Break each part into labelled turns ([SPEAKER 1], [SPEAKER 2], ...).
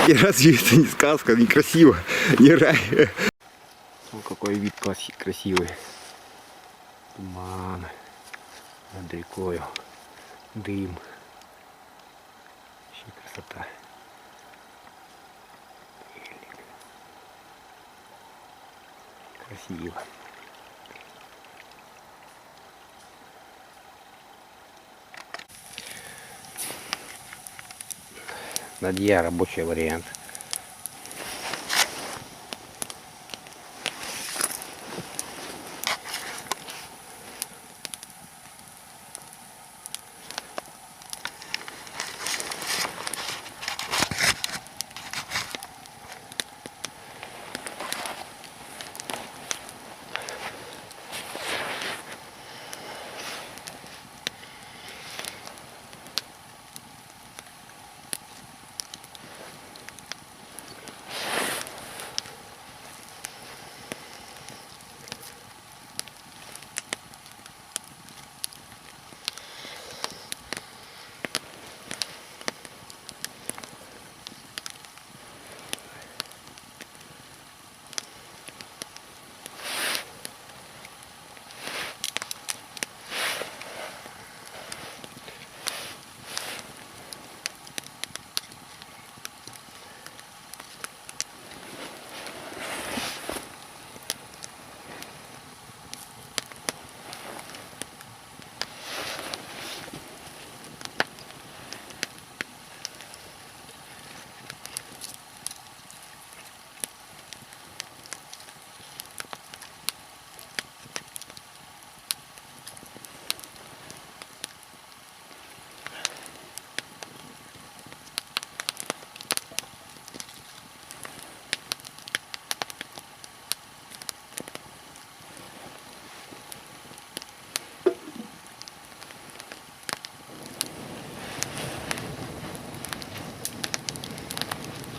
[SPEAKER 1] И разве это не сказка, не красиво, не рай? Ну, какой вид красивый. Туман над рекою, дым. Вообще красота. Красиво. Ладья, рабочий вариант.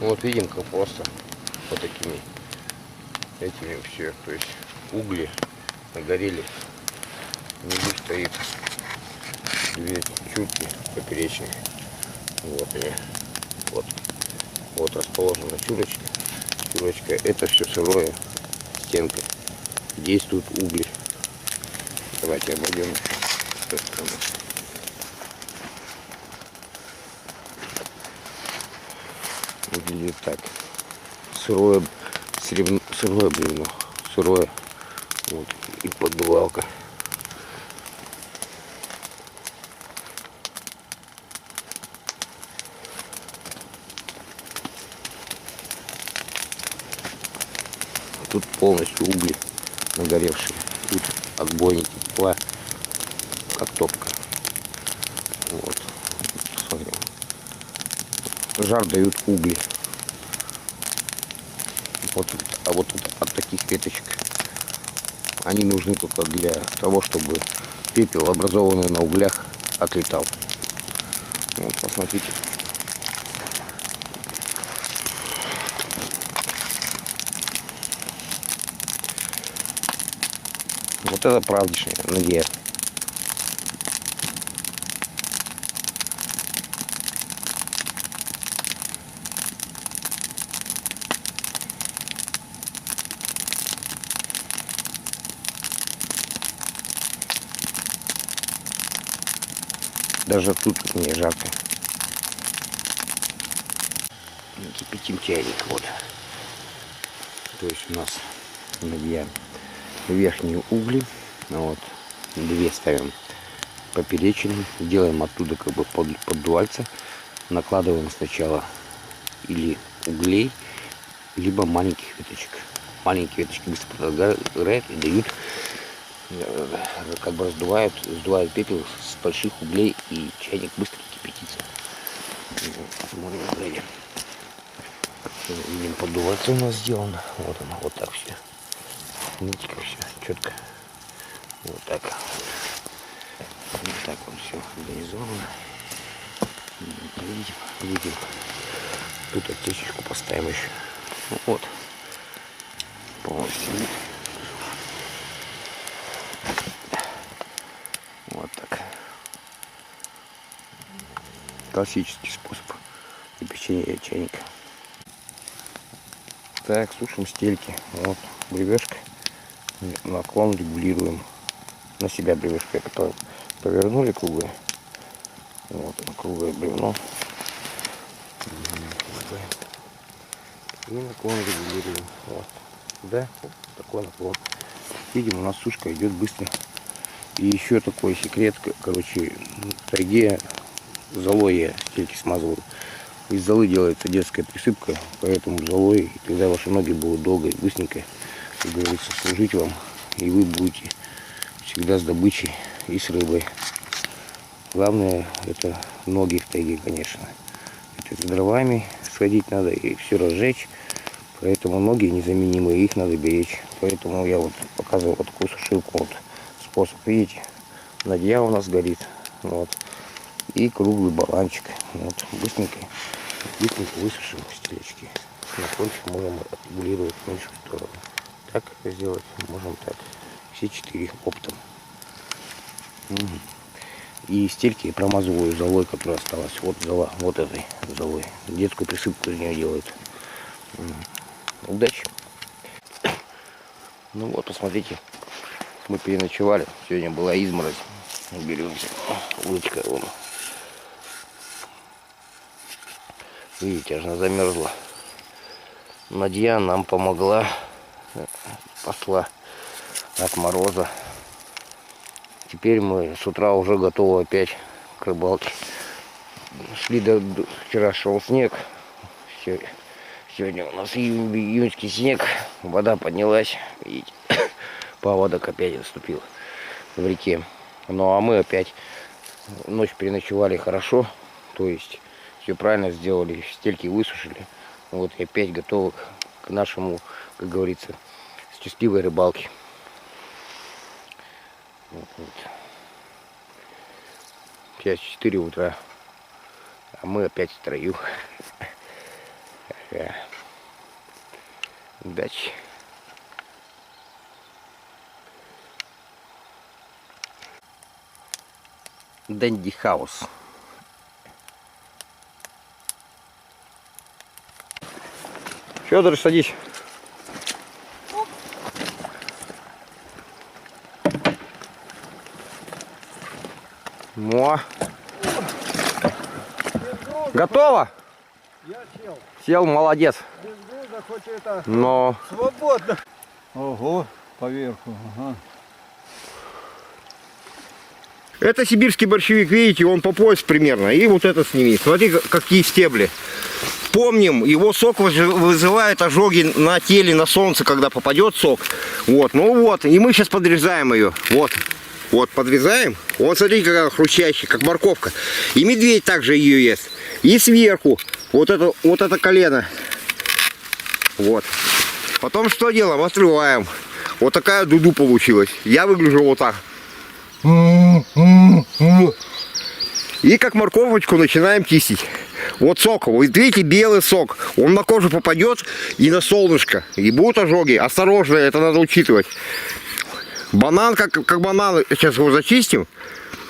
[SPEAKER 1] Вот видим, как просто вот такими этими все, то есть угли нагорели. Внизу стоит две чурки поперечные. Вот они. Вот расположена чурочка. Чурочка это все сырое, стенка. Действуют угли. Давайте обойдем с той стороны. Выглядит так. Сырое бревно. Сырое. Вот. И поддувалка. Тут полностью угли нагоревшие. Тут отбойники тепла, как топка. Вот. Смотрим. Жар дают угли. Вот, а вот тут от таких веточек они нужны только для того, чтобы пепел, образованный на углях, отлетал. Вот, посмотрите. Вот это правдишняя надежда. Даже тут мне жарко. Кипятим чайник, вот. То есть у нас я верхние угли, вот, две ставим поперечные, делаем оттуда как бы поддувальца, накладываем сначала или углей, либо маленьких веточек. Маленькие веточки быстро прогорают и дают, как бы сдувают пепел с больших углей, и чайник быстро кипятится. Смотрим углей. Видим, поддуваться у нас сделано. Вот оно, вот так все. Видите, как все четко. Вот так. Вот так вот все организовано. Видим. Тут аптечечку поставим еще. Ну, вот. Полностью. Вот так. Классический способ кипячения чайника. Так, сушим стельки. Вот, бревешка. Наклон регулируем. На себя бревешкой повернули круглое. Вот, круглое бревно. И наклон регулируем. Вот. Да, вот такой наклон. Видим, у нас сушка идет быстро. И еще такой секрет, короче, в тайге золой я стельки смазываю. Из золы делается детская присыпка, поэтому золой, и тогда ваши ноги будут долго и быстренько, как говорится, служить вам. И вы будете всегда с добычей и с рыбой. Главное это ноги в тайге, конечно. Это с дровами сходить надо и все разжечь. Поэтому ноги незаменимые, их надо беречь. Поэтому я вот показываю вот такую сушилку. Вот способ, видите, надья у нас горит. Вот. И круглый баланчик. Вот. Быстренько высушим стелечки. Наклончик можем отрегулировать в меньшую сторону. Так сделать можем так. Все 4 оптом. И стельки я промазываю золой, которая осталась. Вот зола, вот этой золой. Детскую присыпку из нее делают. Удачи! Ну вот, посмотрите. Мы переночевали. Сегодня была изморозь. Беремся. Удочка вон. Видите, аж она замерзла. Надья нам помогла. Спасла от мороза. Теперь мы с утра уже готовы опять к рыбалке. Вчера шел снег. Сегодня у нас июньский снег. Вода поднялась. Видите, паводок опять наступил в реке. Ну а мы опять ночь переночевали хорошо. То есть все правильно сделали. Стельки высушили. Вот и опять готовы к нашему, как говорится, счастливой рыбалке. Вот. Сейчас 4 утра. А мы опять в строю. Удачи. Дэнди Хаус. Федор, садись. Во. Готово?
[SPEAKER 2] Я сел.
[SPEAKER 1] Сел, молодец.
[SPEAKER 2] Без груза хоть это.
[SPEAKER 1] Но
[SPEAKER 2] Свободно. Ого, поверху. Ага.
[SPEAKER 1] это сибирский борщевик, видите, он по пояс примерно. И вот это сними. Смотри, какие стебли. Помним, его сок вызывает ожоги на теле, на солнце, когда попадет сок. Вот, ну вот, и мы сейчас подрезаем ее. Вот, вот, подрезаем. Вот, смотрите, какая она хрустящая, как морковка. И медведь также ее ест. И сверху вот это колено. Вот. Потом что делаем? Отрываем. Вот такая дуду получилась. Я выгляжу вот так. И как морковочку начинаем чистить. Вот сок, вы видите, белый сок. Он на кожу попадет и на солнышко. И будут ожоги. Осторожно, это надо учитывать. Банан, как банан, сейчас его зачистим.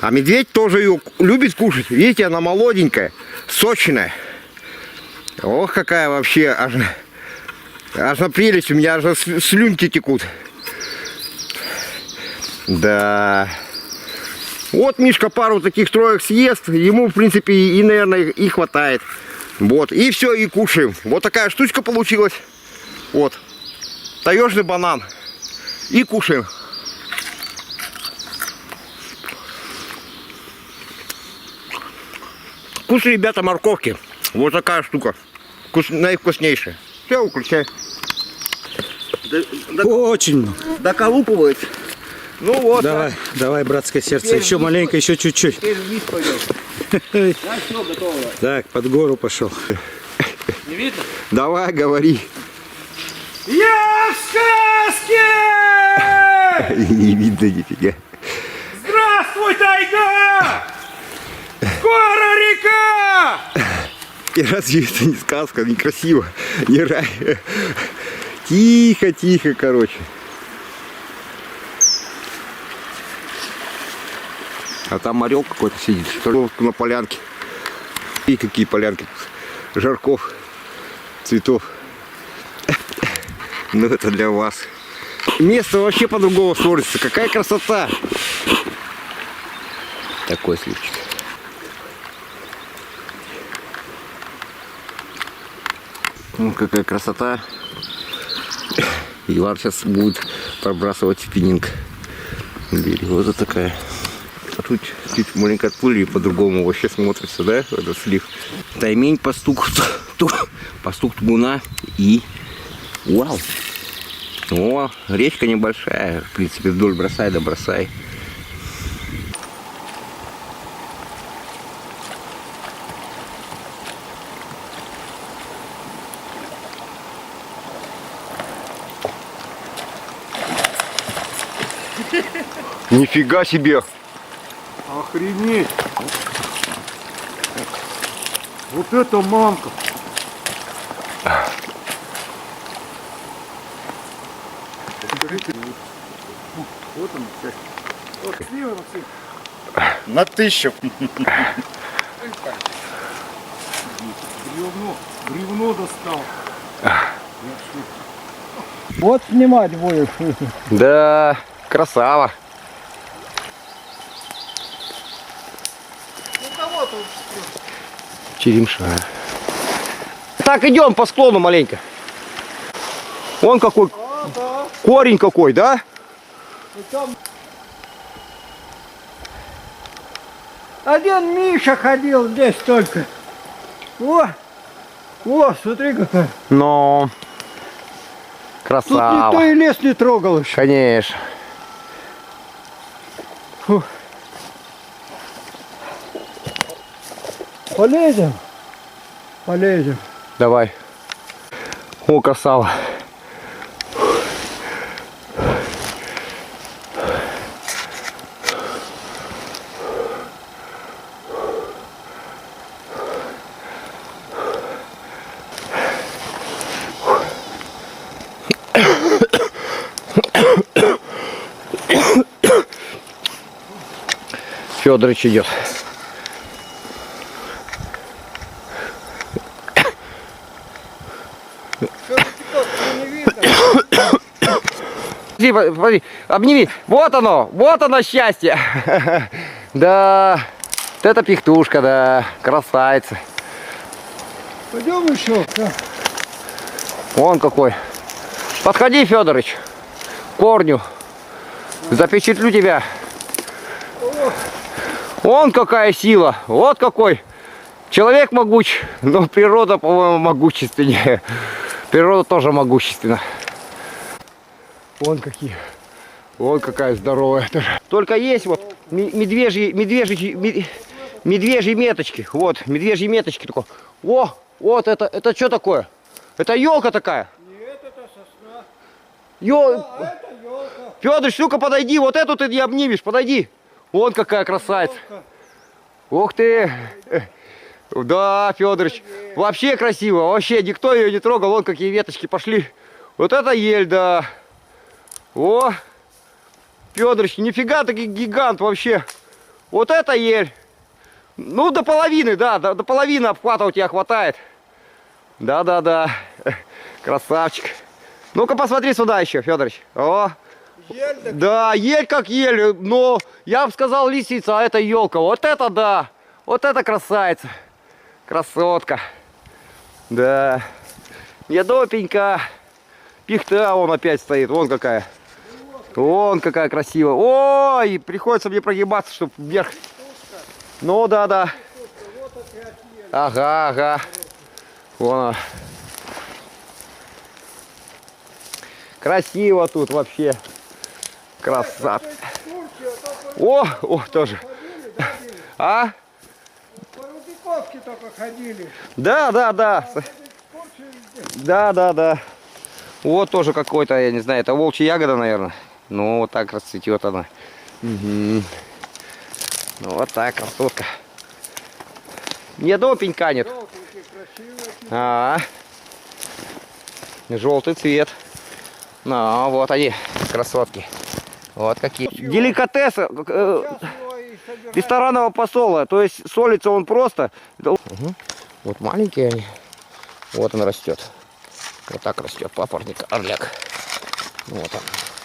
[SPEAKER 1] А медведь тоже ее любит кушать. Видите, она молоденькая, сочная. Ох, какая вообще, аж на прелесть, у меня аж слюнки текут. Да. Вот Мишка пару таких троек съест, ему, в принципе, и, наверное, и хватает. Вот, и все, и кушаем. Вот такая штучка получилась. Вот. Таежный банан. И кушаем. Вкус, ребята, морковки. Вот такая штука. Наивкуснейшая. Все, выключай.
[SPEAKER 2] Очень.
[SPEAKER 1] Доколупывает. Ну вот.
[SPEAKER 2] Давай, давай, братское сердце. Теперь еще маленько, еще чуть-чуть.
[SPEAKER 1] Теперь вниз пойдем. Да, все, готово.
[SPEAKER 2] Так, под гору пошел.
[SPEAKER 1] Не видно? Давай, говори.
[SPEAKER 2] Я в сказке!
[SPEAKER 1] Не видно нифига.
[SPEAKER 2] Здравствуй, тайга! Скоро река!
[SPEAKER 1] И разве это не сказка, не красиво, не рай? Тихо, тихо, короче. А там орел какой-то сидит, что ли, на полянке. И какие полянки. Жарков, цветов. Ну это для вас. Место вообще по-другому смотрится. Какая красота. Такой сливчик. Ну, какая красота. Иван сейчас будет пробрасывать спиннинг. Береза такая. А тут чуть маленько отплыли и по-другому вообще смотрится, да, этот слив. Таймень по стуку табуна и... Вау! О, речка небольшая. В принципе, вдоль бросай да бросай. Нифига себе!
[SPEAKER 2] Охренеть! Вот это мамка! Вот он, кстати. Вот, слева, Максим.
[SPEAKER 3] На 1000.
[SPEAKER 2] Бревно достал.
[SPEAKER 4] Вот снимать будешь.
[SPEAKER 1] Да, красава. Черемша. Так, идем по склону маленько. Вон какой корень какой, да?
[SPEAKER 4] Один Миша ходил здесь только. О, смотри какая.
[SPEAKER 1] Но
[SPEAKER 4] Тут
[SPEAKER 1] красава.
[SPEAKER 4] никто и лес не трогал еще.
[SPEAKER 1] Конечно.
[SPEAKER 4] Фу. Полезем. Полезем.
[SPEAKER 1] Давай. О, красава. Федорович идет. Смотри, обними. Вот оно счастье. Да, вот это пихтушка, да, красавица.
[SPEAKER 4] Пойдем еще.
[SPEAKER 1] Вон какой. Подходи, Федорович, к корню. Запечатлю тебя. Вон какая сила. Вот какой. Человек могуч, но природа, по-моему, могущественнее. Природа тоже могущественна. Вон какие. Вон какая здоровая. Только есть вот медвежьи меточки. Вот, медвежьи меточки. Такой. О, вот это что такое? Это елка такая?
[SPEAKER 4] Нет, это сосна.
[SPEAKER 1] Это
[SPEAKER 4] елка.
[SPEAKER 1] Федорович, ну-ка подойди, вот эту ты не обнимешь, подойди. Вон какая красавица. Ух ты. Да, Федорович, вообще красиво, вообще никто ее не трогал, вон какие веточки пошли. Вот это ель, да. О, Федорович, нифига таки гигант вообще. Вот это ель. Ну, до половины, да, до половины обхвата у тебя хватает. Да. Красавчик. Ну-ка посмотри сюда еще, Федорович. О.
[SPEAKER 4] Ель, так...
[SPEAKER 1] Да, ель как ель, но я бы сказал лисица, а это елка. Вот это да, вот это красавица, красотка. Да, недопенька. Пихта вон опять стоит, вон какая. Вон какая красивая. Ой, приходится мне прогибаться, чтобы вверх. Ну да. Ага. Вон она. Красиво тут вообще. Красавцы. О, тоже. А?
[SPEAKER 4] По Рудиковке только ходили.
[SPEAKER 1] Да. Да. Вот тоже какой-то, я не знаю, это волчья ягода, наверное. Ну, вот так расцветет она. Угу. Вот так, красотка. Недопенька нет. Желтый цвет. Ну, вот они, красотки. Вот какие. Деликатесы ресторанного посола. То есть солится он просто. Угу. Вот маленькие они. Вот он растет. Вот так растет папоротник орляк. Вот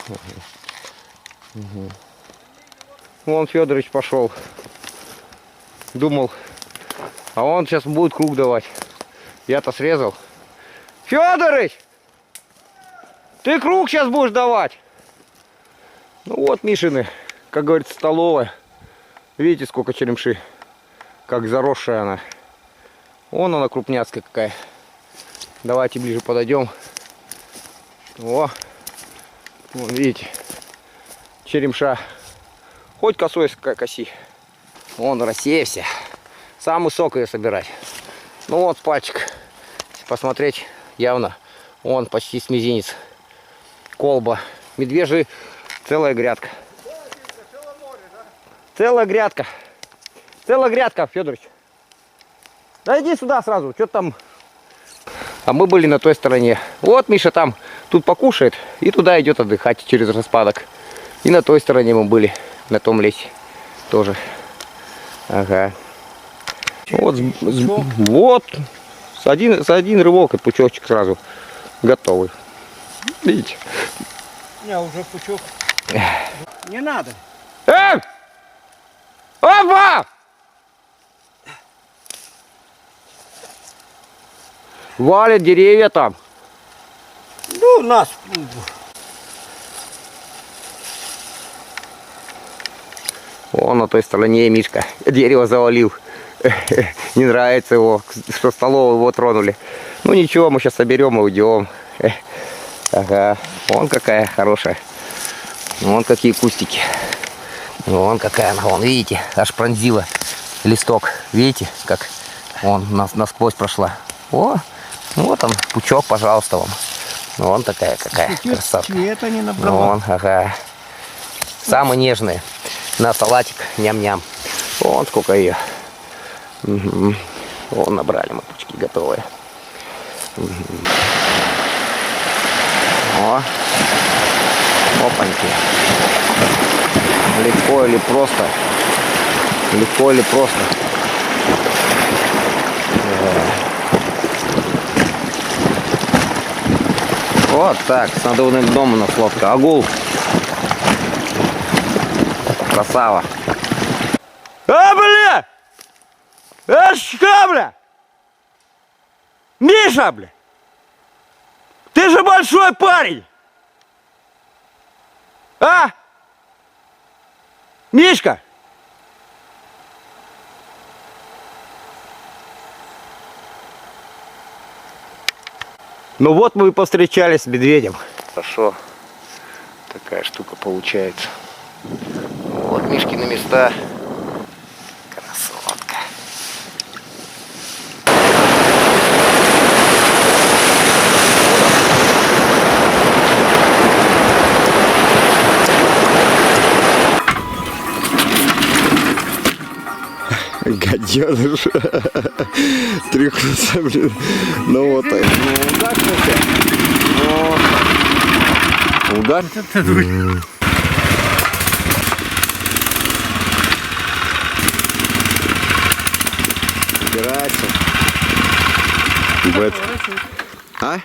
[SPEAKER 1] он. Угу. Вон Федорович пошел. Думал, а он сейчас будет круг давать. Я-то срезал. Федорович! Ты круг сейчас будешь давать. Ну вот Мишины, как говорится, столовая. Видите, сколько черемши. Как заросшая она. Вон она крупняцкая какая. Давайте ближе подойдем. О, вон видите, черемша. Хоть косой коси. Вон Россия вся. Самый сок ее собирать. Ну вот пальчик. Если посмотреть, явно. Вон почти с мизинец. Колба. Медвежий. Целая грядка. Целая грядка. Целая грядка, Федорович. Да иди сюда сразу. Что там? А мы были на той стороне. Вот Миша там. Тут покушает. И туда идет отдыхать через распадок. И на той стороне мы были. На том лесе. Тоже. Ага. Вот. Вот. С один рывок и пучочек сразу готовый. Видите?
[SPEAKER 4] Я уже пучок. Не надо.
[SPEAKER 1] Опа! Валят деревья там.
[SPEAKER 4] Ну, нас.
[SPEAKER 1] Вон на той стороне Мишка дерево завалил. Не нравится его, что столовую его тронули. Ну ничего, мы сейчас соберем и уйдем. Ага, вон какая хорошая. Вон какие кустики. Вон какая она, вон, видите, аж пронзила листок. Видите, как он насквозь прошла. О, вот он, пучок, пожалуйста, вам. Вон такая какая красавка.
[SPEAKER 4] Цвета не набрала.
[SPEAKER 1] Вон, ага. Самые нежные. На салатик, ням-ням. Вон сколько ее. Угу. Вон набрали мы пучки готовые. Угу. О. Опаньки. Легко или просто? Легко или просто? Вот так, с надувным дном у нас лодка. Агул. Красава. Бля! Что, бля? Миша, бля! Ты же большой парень! А? Мишка! Ну вот мы и повстречались с медведем. Хорошо. Такая штука получается. Вот Мишки на места. Красотка. Гаденыш. Тряхнулся, блин. Ну вот так. Ну удачно все. Удар. Убирайся. Бэт. А?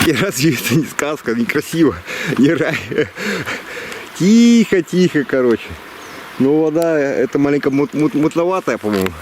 [SPEAKER 1] И разве это не сказка, некрасиво, не рай? Тихо, тихо, короче. Ну вода, это маленько мутноватая, по-моему.